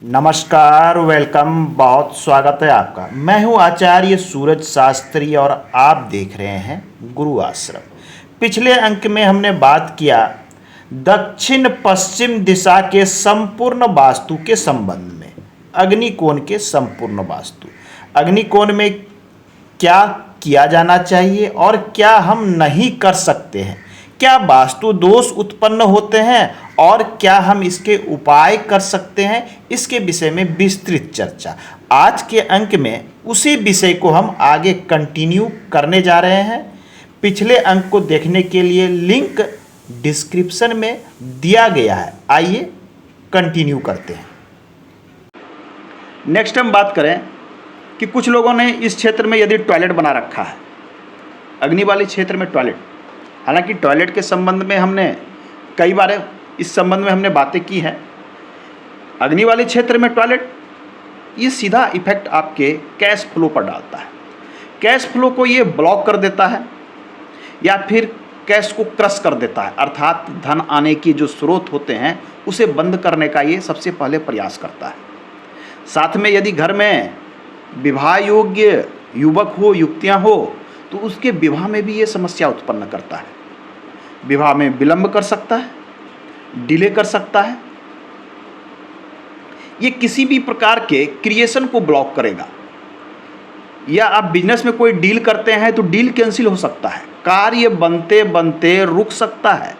नमस्कार, वेलकम। बहुत स्वागत है आपका। मैं हूं आचार्य सूरज शास्त्री और आप देख रहे हैं गुरु आश्रम। पिछले अंक में हमने बात किया दक्षिण पश्चिम दिशा के संपूर्ण वास्तु के संबंध में, अग्निकोण के संपूर्ण वास्तु। अग्निकोण में क्या किया जाना चाहिए और क्या हम नहीं कर सकते हैं, क्या वास्तु दोष उत्पन्न होते हैं और क्या हम इसके उपाय कर सकते हैं, इसके विषय में विस्तृत चर्चा। आज के अंक में उसी विषय को हम आगे कंटिन्यू करने जा रहे हैं। पिछले अंक को देखने के लिए लिंक डिस्क्रिप्शन में दिया गया है। आइए कंटिन्यू करते हैं। नेक्स्ट हम बात करें कि कुछ लोगों ने इस क्षेत्र में यदि टॉयलेट बना रखा है, अग्नि वाले क्षेत्र में टॉयलेट। हालांकि टॉयलेट के संबंध में हमने कई बार इस संबंध में हमने बातें की हैं। अग्नि वाले क्षेत्र में टॉयलेट ये सीधा इफेक्ट आपके कैश फ्लो पर डालता है। कैश फ्लो को ये ब्लॉक कर देता है या फिर कैश को क्रश कर देता है, अर्थात धन आने की जो स्रोत होते हैं उसे बंद करने का ये सबसे पहले प्रयास करता है। साथ में यदि घर में विवाह योग्य युवक हो, युवतियाँ हो, तो उसके विवाह में भी ये समस्या उत्पन्न करता है। विवाह में विलंब कर सकता है, डिले कर सकता है। ये किसी भी प्रकार के क्रिएशन को ब्लॉक करेगा। या आप बिजनेस में कोई डील करते हैं तो डील कैंसिल हो सकता है, कार्य बनते बनते रुक सकता है।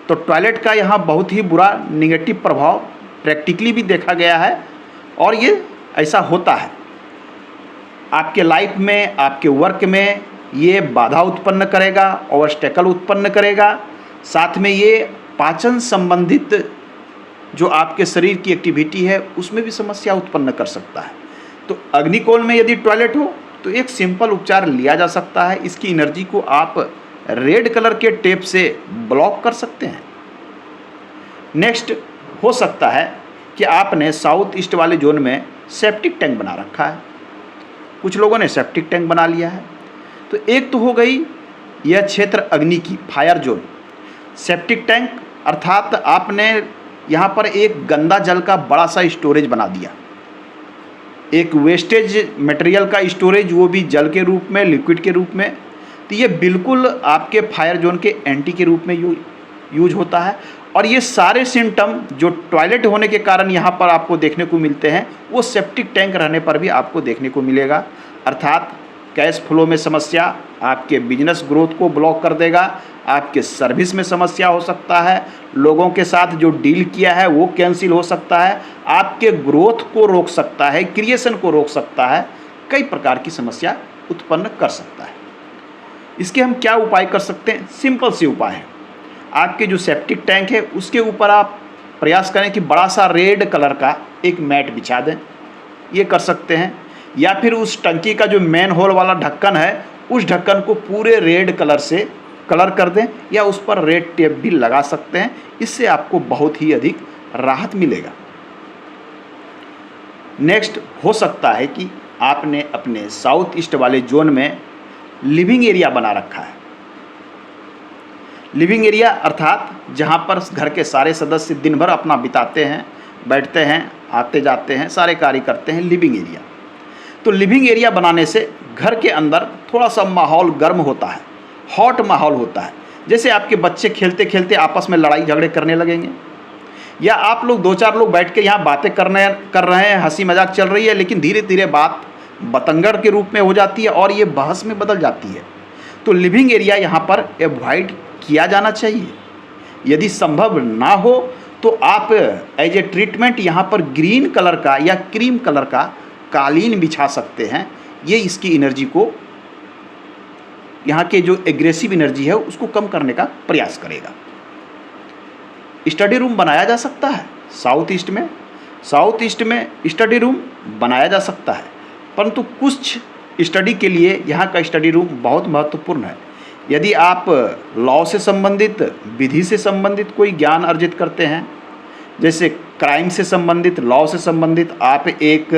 तो टॉयलेट का यहाँ बहुत ही बुरा निगेटिव प्रभाव प्रैक्टिकली भी देखा गया है और ये ऐसा होता है। आपके लाइफ में, आपके वर्क में ये बाधा उत्पन्न करेगा, ऑब्स्टेकल उत्पन्न करेगा। साथ में ये पाचन संबंधित जो आपके शरीर की एक्टिविटी है उसमें भी समस्या उत्पन्न कर सकता है। तो अग्निकोण में यदि टॉयलेट हो तो एक सिंपल उपचार लिया जा सकता है। इसकी एनर्जी को आप रेड कलर के टेप से ब्लॉक कर सकते हैं। नेक्स्ट हो सकता है कि आपने साउथ ईस्ट वाले जोन में सेप्टिक टैंक बना रखा है। कुछ लोगों ने सेप्टिक टैंक बना लिया है। तो एक तो हो गई यह क्षेत्र अग्नि की, फायर जोन। सेप्टिक टैंक अर्थात आपने यहाँ पर एक गंदा जल का बड़ा सा स्टोरेज बना दिया, एक वेस्टेज मटेरियल का स्टोरेज, वो भी जल के रूप में, लिक्विड के रूप में। तो ये बिल्कुल आपके फायर जोन के एंटी के रूप में यूज होता है। और ये सारे सिम्टम जो टॉयलेट होने के कारण यहाँ पर आपको देखने को मिलते हैं वो सेप्टिक टैंक रहने पर भी आपको देखने को मिलेगा। अर्थात कैश फ्लो में समस्या, आपके बिजनेस ग्रोथ को ब्लॉक कर देगा, आपके सर्विस में समस्या हो सकता है, लोगों के साथ जो डील किया है वो कैंसिल हो सकता है, आपके ग्रोथ को रोक सकता है, क्रिएशन को रोक सकता है, कई प्रकार की समस्या उत्पन्न कर सकता है। इसके हम क्या उपाय कर सकते हैं? सिंपल से उपाय है। आपके जो सेप्टिक टैंक है उसके ऊपर आप प्रयास करें कि बड़ा सा रेड कलर का एक मैट बिछा दें, ये कर सकते हैं। या फिर उस टंकी का जो मेन होल वाला ढक्कन है उस ढक्कन को पूरे रेड कलर से कलर कर दें या उस पर रेड टेप भी लगा सकते हैं। इससे आपको बहुत ही अधिक राहत मिलेगा। नेक्स्ट हो सकता है कि आपने अपने साउथ ईस्ट वाले जोन में लिविंग एरिया बना रखा है। लिविंग एरिया अर्थात जहाँ पर घर के सारे सदस्य दिन भर अपना बिताते हैं, बैठते हैं, आते जाते हैं, सारे कार्य करते हैं, लिविंग एरिया। तो लिविंग एरिया बनाने से घर के अंदर थोड़ा सा माहौल गर्म होता है, हॉट माहौल होता है। जैसे आपके बच्चे खेलते खेलते आपस में लड़ाई झगड़े करने लगेंगे, या आप लोग 2-4 लोग बैठ के यहाँ बातें कर रहे हैं, हंसी मजाक चल रही है, लेकिन धीरे धीरे बात बतंगड़ के रूप में हो जाती है और ये बहस में बदल जाती है। तो लिविंग एरिया यहाँ पर एवॉइड किया जाना चाहिए। यदि संभव ना हो तो आप एज ए ट्रीटमेंट यहाँ पर ग्रीन कलर का या क्रीम कलर का कालीन बिछा सकते हैं। ये इसकी एनर्जी को, यहाँ के जो एग्रेसिव एनर्जी है उसको कम करने का प्रयास करेगा। स्टडी रूम बनाया जा सकता है साउथ ईस्ट में स्टडी रूम बनाया जा सकता है, परंतु कुछ स्टडी के लिए यहाँ का स्टडी रूम बहुत महत्वपूर्ण है। यदि आप लॉ से संबंधित, विधि से संबंधित कोई ज्ञान अर्जित करते हैं, जैसे क्राइम से संबंधित, लॉ से संबंधित, आप एक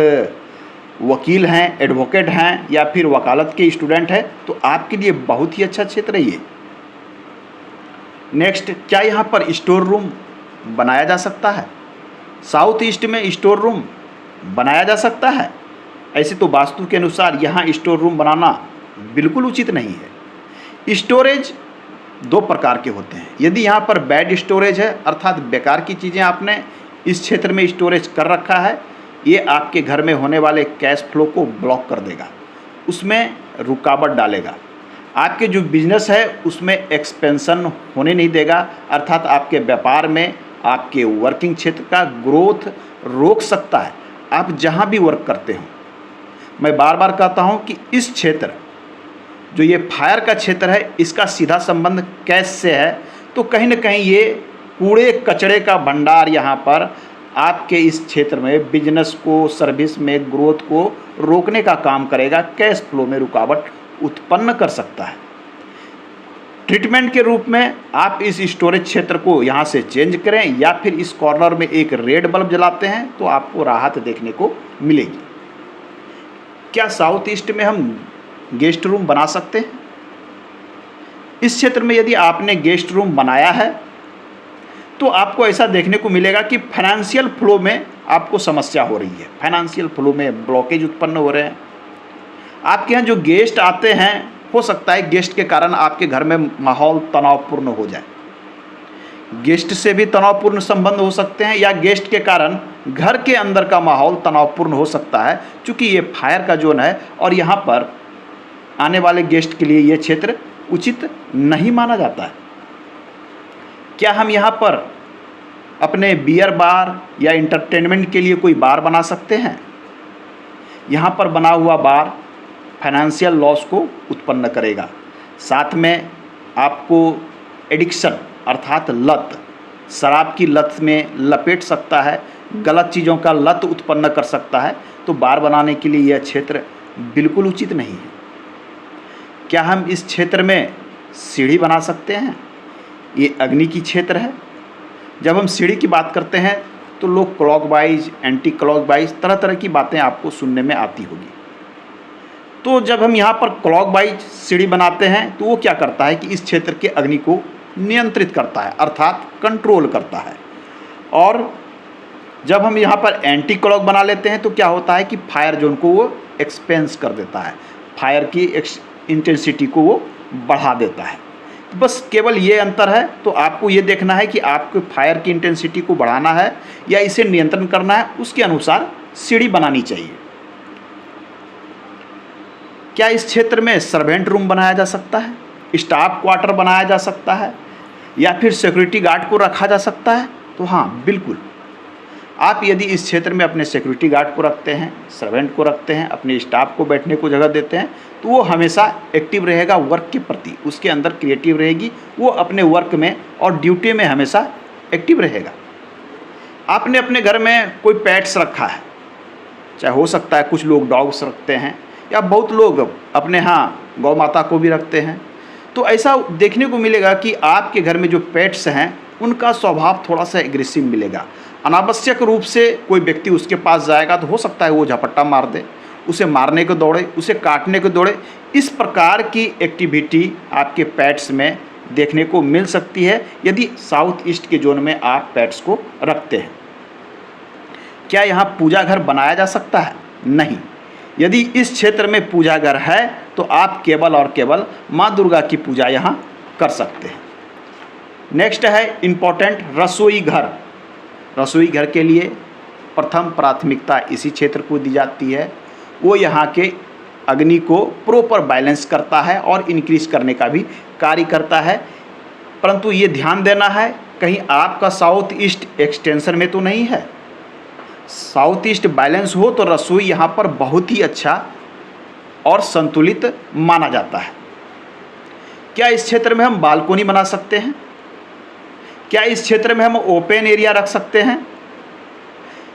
वकील हैं, एडवोकेट हैं या फिर वकालत के स्टूडेंट हैं, तो आपके लिए बहुत ही अच्छा क्षेत्र है ये। नेक्स्ट, क्या यहाँ पर स्टोर रूम बनाया जा सकता है? साउथ ईस्ट में स्टोर रूम बनाया जा सकता है? ऐसे तो वास्तु के अनुसार यहाँ स्टोर रूम बनाना बिल्कुल उचित नहीं है। स्टोरेज दो प्रकार के होते हैं। यदि यहाँ पर बैड स्टोरेज है, अर्थात बेकार की चीज़ें आपने इस क्षेत्र में स्टोरेज कर रखा है, ये आपके घर में होने वाले कैश फ्लो को ब्लॉक कर देगा, उसमें रुकावट डालेगा। आपके जो बिजनेस है उसमें एक्सपेंशन होने नहीं देगा, अर्थात आपके व्यापार में, आपके वर्किंग क्षेत्र का ग्रोथ रोक सकता है, आप जहाँ भी वर्क करते हो। मैं बार बार कहता हूँ कि इस क्षेत्र, जो ये फायर का क्षेत्र है, इसका सीधा संबंध कैश से है, तो कहीं ना कहीं ये कूड़े कचरे का भंडार यहाँ पर आपके इस क्षेत्र में बिजनेस को, सर्विस में ग्रोथ को रोकने का काम करेगा, कैश फ्लो में रुकावट उत्पन्न कर सकता है। ट्रीटमेंट के रूप में आप इस स्टोरेज क्षेत्र को यहाँ से चेंज करें या फिर इस कॉर्नर में एक रेड बल्ब जलाते हैं तो आपको राहत देखने को मिलेगी। क्या साउथ ईस्ट में हम गेस्ट रूम बना सकते हैं? इस क्षेत्र में यदि आपने गेस्ट रूम बनाया है तो आपको ऐसा देखने को मिलेगा कि फाइनेंशियल फ्लो में आपको समस्या हो रही है, फाइनेंशियल फ्लो में ब्लॉकेज उत्पन्न हो रहे हैं। आपके यहाँ जो गेस्ट आते हैं, हो सकता है गेस्ट के कारण आपके घर में माहौल तनावपूर्ण हो जाए। गेस्ट से भी तनावपूर्ण संबंध हो सकते हैं या गेस्ट के कारण घर के अंदर का माहौल तनावपूर्ण हो सकता है, क्योंकि ये फायर का जोन है और यहाँ पर आने वाले गेस्ट के लिए ये क्षेत्र उचित नहीं माना जाता है। क्या हम यहाँ पर अपने बियर बार या इंटरटेनमेंट के लिए कोई बार बना सकते हैं? यहाँ पर बना हुआ बार फाइनेंशियल लॉस को उत्पन्न करेगा, साथ में आपको एडिक्शन अर्थात लत, शराब की लत में लपेट सकता है, गलत चीज़ों का लत उत्पन्न कर सकता है। तो बार बनाने के लिए यह क्षेत्र बिल्कुल उचित नहीं है। क्या हम इस क्षेत्र में सीढ़ी बना सकते हैं? ये अग्नि की क्षेत्र है। जब हम सीढ़ी की बात करते हैं तो लोग क्लॉकवाइज, एंटी क्लॉकवाइज, तरह तरह की बातें आपको सुनने में आती होगी। तो जब हम यहाँ पर क्लॉकवाइज सीढ़ी बनाते हैं तो वो क्या करता है कि इस क्षेत्र के अग्नि को नियंत्रित करता है, अर्थात कंट्रोल करता है। और जब हम यहाँ पर एंटी क्लॉक बना लेते हैं तो क्या होता है कि फायर जोन को वो एक्सपेंस कर देता है, फायर की इंटेंसिटी को वो बढ़ा देता है। तो बस केवल ये अंतर है। तो आपको ये देखना है कि आपको फायर की इंटेंसिटी को बढ़ाना है या इसे नियंत्रण करना है, उसके अनुसार सीढ़ी बनानी चाहिए। क्या इस क्षेत्र में सर्वेंट रूम बनाया जा सकता है, स्टाफ क्वार्टर बनाया जा सकता है या फिर सिक्योरिटी गार्ड को रखा जा सकता है? तो हाँ, बिल्कुल। आप यदि इस क्षेत्र में अपने सिक्योरिटी गार्ड को रखते हैं, सर्वेंट को रखते हैं, अपने स्टाफ को बैठने को जगह देते हैं, तो वो हमेशा एक्टिव रहेगा वर्क के प्रति, उसके अंदर क्रिएटिव रहेगी, वो अपने वर्क में और ड्यूटी में हमेशा एक्टिव रहेगा। आपने अपने घर में कोई पेट्स रखा है, चाहे हो सकता है कुछ लोग डॉग्स रखते हैं या बहुत लोग अपने यहाँ गौ माता को भी रखते हैं, तो ऐसा देखने को मिलेगा कि आपके घर में जो पेट्स हैं उनका स्वभाव थोड़ा सा एग्रेसिव मिलेगा। अनावश्यक रूप से कोई व्यक्ति उसके पास जाएगा तो हो सकता है वो झपट्टा मार दे, उसे मारने को दौड़े, उसे काटने को दौड़े। इस प्रकार की एक्टिविटी आपके पेट्स में देखने को मिल सकती है यदि साउथ ईस्ट के जोन में आप पेट्स को रखते हैं। क्या यहाँ पूजा घर बनाया जा सकता है? नहीं। यदि इस क्षेत्र में पूजा घर है तो आप केवल और केवल माँ दुर्गा की पूजा यहाँ कर सकते हैं। नेक्स्ट है इम्पोर्टेंट रसोई घर। रसोई घर के लिए प्रथम प्राथमिकता इसी क्षेत्र को दी जाती है। वो यहाँ के अग्नि को प्रॉपर बैलेंस करता है और इंक्रीज करने का भी कार्य करता है। परंतु ये ध्यान देना है कहीं आपका साउथ ईस्ट एक्सटेंशन में तो नहीं है। साउथ ईस्ट बैलेंस हो तो रसोई यहाँ पर बहुत ही अच्छा और संतुलित माना जाता है। क्या इस क्षेत्र में हम बालकोनी बना सकते हैं? क्या इस क्षेत्र में हम ओपन एरिया रख सकते हैं?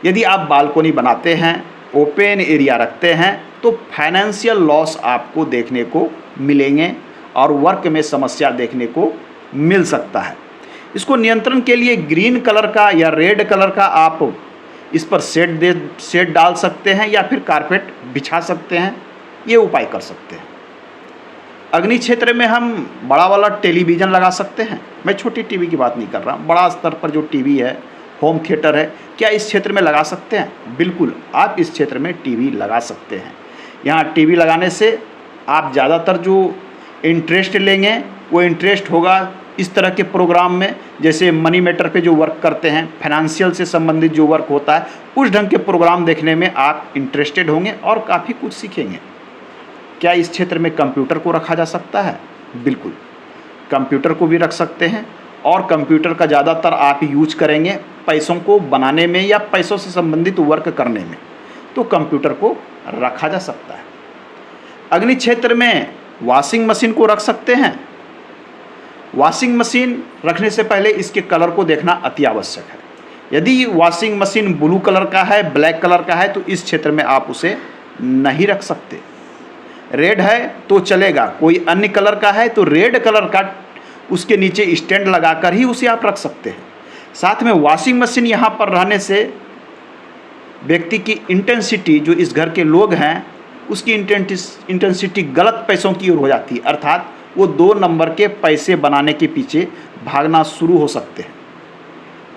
यदि आप बालकोनी बनाते हैं, ओपन एरिया रखते हैं, तो फाइनेंशियल लॉस आपको देखने को मिलेंगे और वर्क में समस्या देखने को मिल सकता है। इसको नियंत्रण के लिए ग्रीन कलर का या रेड कलर का आप इस पर शेड डाल सकते हैं या फिर कारपेट बिछा सकते हैं, ये उपाय कर सकते हैं। अग्नि क्षेत्र में हम बड़ा वाला टेलीविज़न लगा सकते हैं। मैं छोटी टीवी की बात नहीं कर रहा, बड़ा स्तर पर जो टीवी है होम थिएटर है, क्या इस क्षेत्र में लगा सकते हैं? बिल्कुल, आप इस क्षेत्र में टीवी लगा सकते हैं। यहाँ टीवी लगाने से आप ज़्यादातर जो इंटरेस्ट लेंगे वो इंटरेस्ट होगा इस तरह के प्रोग्राम में, जैसे मनी मैटर पे जो वर्क करते हैं, फाइनेंशियल से संबंधित जो वर्क होता है, उस ढंग के प्रोग्राम देखने में आप इंटरेस्टेड होंगे और काफ़ी कुछ सीखेंगे। क्या इस क्षेत्र में कंप्यूटर को रखा जा सकता है? बिल्कुल, कंप्यूटर को भी रख सकते हैं और कंप्यूटर का ज़्यादातर आप यूज करेंगे पैसों को बनाने में या पैसों से संबंधित वर्क करने में, तो कंप्यूटर को रखा जा सकता है। अग्नि क्षेत्र में वॉशिंग मशीन को रख सकते हैं। वॉशिंग मशीन रखने से पहले इसके कलर को देखना अति आवश्यक है। यदि वॉशिंग मशीन ब्लू कलर का है, ब्लैक कलर का है, तो इस क्षेत्र में आप उसे नहीं रख सकते। रेड है तो चलेगा, कोई अन्य कलर का है तो रेड कलर का उसके नीचे स्टैंड लगाकर ही उसे आप रख सकते हैं। साथ में वॉशिंग मशीन यहाँ पर रहने से व्यक्ति की इंटेंसिटी, जो इस घर के लोग हैं उसकी इंटेंसिटी गलत पैसों की ओर हो जाती है, अर्थात वो 2 नंबर के पैसे बनाने के पीछे भागना शुरू हो सकते हैं।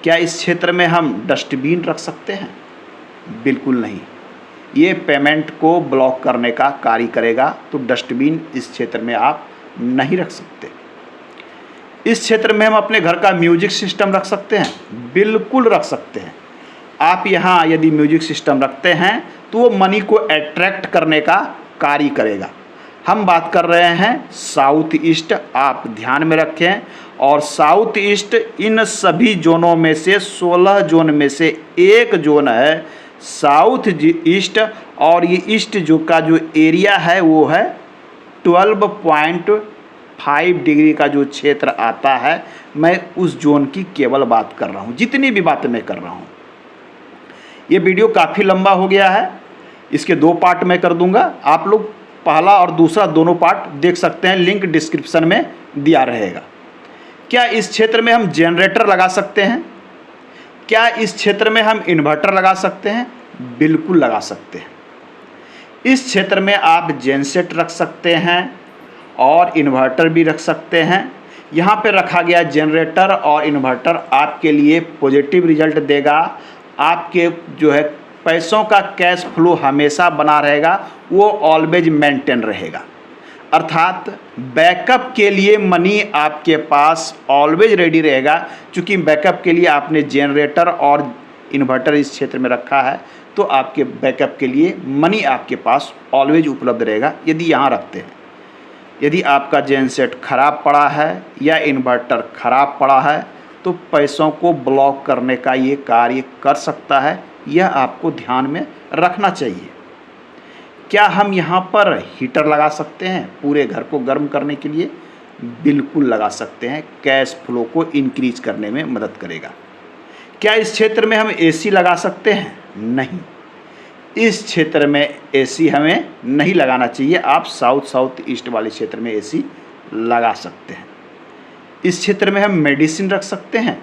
क्या इस क्षेत्र में हम डस्टबिन रख सकते हैं? बिल्कुल नहीं, ये पेमेंट को ब्लॉक करने का कार्य करेगा, तो डस्टबिन इस क्षेत्र में आप नहीं रख सकते। इस क्षेत्र में हम अपने घर का म्यूजिक सिस्टम रख सकते हैं? बिल्कुल रख सकते हैं। आप यहाँ यदि म्यूजिक सिस्टम रखते हैं तो वो मनी को अट्रैक्ट करने का कार्य करेगा। हम बात कर रहे हैं साउथ ईस्ट, आप ध्यान में रखें। और साउथ ईस्ट इन सभी जोनों में से 16 जोन में से एक जोन है साउथ ईस्ट, और ये ईस्ट जो का जो एरिया है वो है 12.5 डिग्री का जो क्षेत्र आता है। मैं उस जोन की केवल बात कर रहा हूँ, जितनी भी बातें मैं कर रहा हूँ। ये वीडियो काफ़ी लंबा हो गया है, इसके 2 पार्ट मैं कर दूंगा। आप लोग पहला और दूसरा दोनों पार्ट देख सकते हैं, लिंक डिस्क्रिप्शन में दिया रहेगा। क्या इस क्षेत्र में हम जनरेटर लगा सकते हैं? क्या इस क्षेत्र में हम इन्वर्टर लगा सकते हैं? बिल्कुल लगा सकते हैं। इस क्षेत्र में आप जेनसेट रख सकते हैं और इन्वर्टर भी रख सकते हैं। यहाँ पे रखा गया जनरेटर और इन्वर्टर आपके लिए पॉजिटिव रिजल्ट देगा। आपके जो है पैसों का कैश फ्लो हमेशा बना रहेगा, वो ऑलवेज मेंटेन रहेगा, अर्थात बैकअप के लिए मनी आपके पास ऑलवेज रेडी रहेगा। क्योंकि बैकअप के लिए आपने जनरेटर और इन्वर्टर इस क्षेत्र में रखा है, तो आपके बैकअप के लिए मनी आपके पास ऑलवेज उपलब्ध रहेगा यदि यहाँ रखते हैं। यदि आपका जेनसेट खराब पड़ा है या इन्वर्टर खराब पड़ा है तो पैसों को ब्लॉक करने का ये कार्य कर सकता है, यह आपको ध्यान में रखना चाहिए। क्या हम यहाँ पर हीटर लगा सकते हैं पूरे घर को गर्म करने के लिए? बिल्कुल लगा सकते हैं, कैश फ्लो को इंक्रीज करने में मदद करेगा। क्या इस क्षेत्र में हम एसी लगा सकते हैं? नहीं, इस क्षेत्र में एसी हमें नहीं लगाना चाहिए। आप साउथ ईस्ट वाले क्षेत्र में एसी लगा सकते हैं। इस क्षेत्र में हम मेडिसिन रख सकते हैं?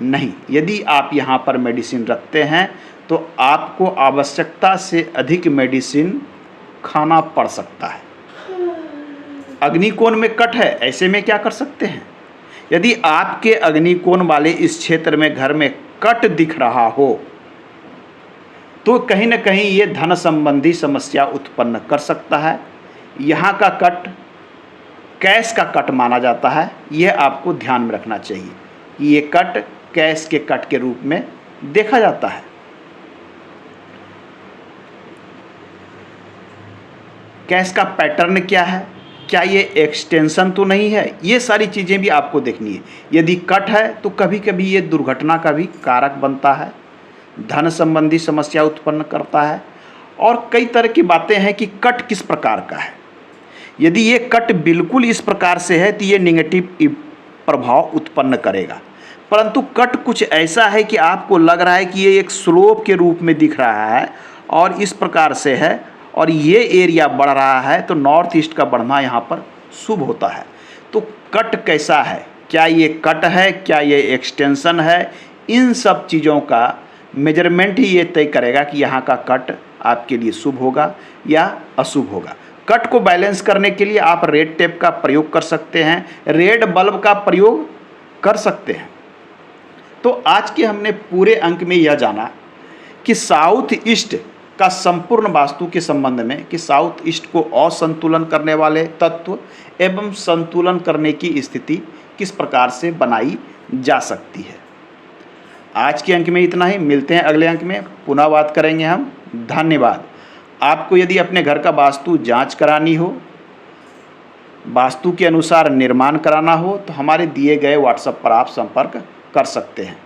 नहीं, यदि आप यहाँ पर मेडिसिन रखते हैं तो आपको आवश्यकता से अधिक मेडिसिन खाना पड़ सकता है। अग्निकोण में कट है, ऐसे में क्या कर सकते हैं? यदि आपके अग्निकोण वाले इस क्षेत्र में घर में कट दिख रहा हो तो कहीं ना कहीं ये धन संबंधी समस्या उत्पन्न कर सकता है। यहाँ का कट कैश का कट माना जाता है, यह आपको ध्यान में रखना चाहिए। ये कट कैश के कट के रूप में देखा जाता है। कैश का पैटर्न क्या है, क्या ये एक्सटेंशन तो नहीं है, ये सारी चीज़ें भी आपको देखनी है। यदि कट है तो कभी कभी ये दुर्घटना का भी कारक बनता है, धन संबंधी समस्या उत्पन्न करता है, और कई तरह की बातें हैं कि कट किस प्रकार का है। यदि ये कट बिल्कुल इस प्रकार से है तो ये नेगेटिव प्रभाव उत्पन्न करेगा, परंतु कट कुछ ऐसा है कि आपको लग रहा है कि ये एक स्लोप के रूप में दिख रहा है और इस प्रकार से है और ये एरिया बढ़ रहा है, तो नॉर्थ ईस्ट का बढ़ना यहाँ पर शुभ होता है। तो कट कैसा है, क्या ये कट है, क्या ये एक्सटेंशन है, इन सब चीज़ों का मेजरमेंट ही ये तय करेगा कि यहाँ का कट आपके लिए शुभ होगा या अशुभ होगा। कट को बैलेंस करने के लिए आप रेड टेप का प्रयोग कर सकते हैं, रेड बल्ब का प्रयोग कर सकते हैं। तो आज के हमने पूरे अंक में यह जाना कि साउथ ईस्ट का संपूर्ण वास्तु के संबंध में कि साउथ ईस्ट को असंतुलन करने वाले तत्व एवं संतुलन करने की स्थिति किस प्रकार से बनाई जा सकती है। आज के अंक में इतना ही, मिलते हैं अगले अंक में, पुनः बात करेंगे हम। धन्यवाद। आपको यदि अपने घर का वास्तु जांच करानी हो, वास्तु के अनुसार निर्माण कराना हो, तो हमारे दिए गए व्हाट्सएप पर आप संपर्क कर सकते हैं।